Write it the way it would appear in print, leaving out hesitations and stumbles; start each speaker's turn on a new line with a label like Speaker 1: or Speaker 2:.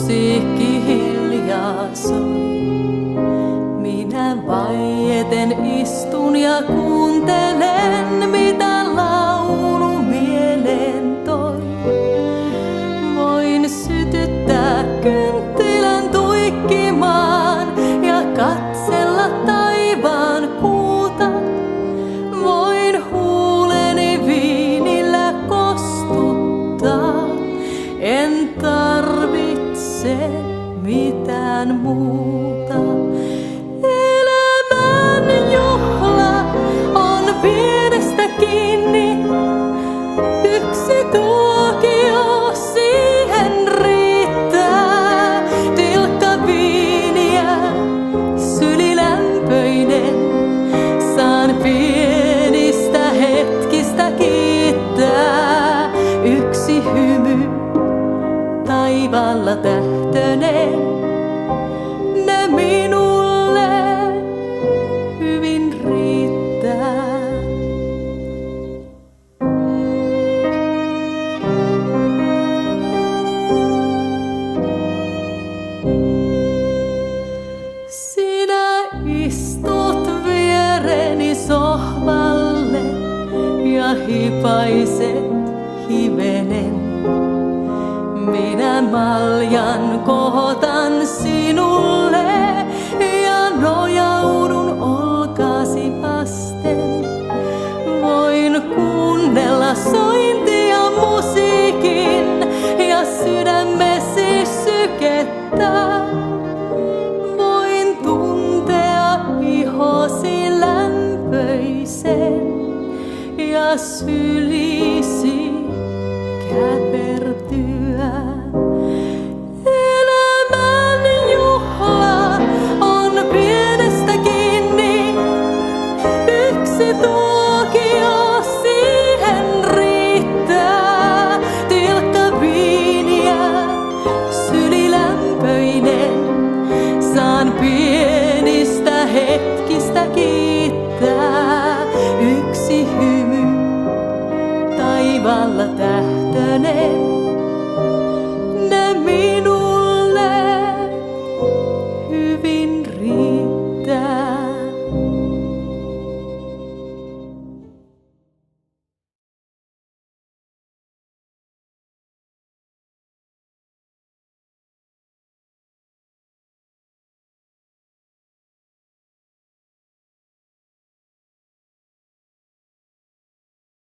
Speaker 1: musiikki hiljaa soi. Minä vaieten istun ja kuuntelen, mitä laulu mieleen toi. Voin sytyttää kynttilän tuikkimaan ja katsella taivaan kuuta. Voin huuleni viinillä kostuttaa, en tarvitse mitään muuta. Elämän juhla on pienestä kiinni, yksi tuokio siihen riittää. Tilkka viiniä, sylilämpöinen, saan pienistä hetkistä kiittää. Yksi hymy taivaalla tähtöneen, ne minulle hyvin riittää. Sinä istut viereeni sohvalle ja hipaiset hivenen. Minä maljan kohotan sinulle ja nojaudun olkaasi vasten. Voin kuunnella sointia musiikin ja sydämesi sykettä. Voin tuntea ihosi lämpöisen ja sylisi kävellä.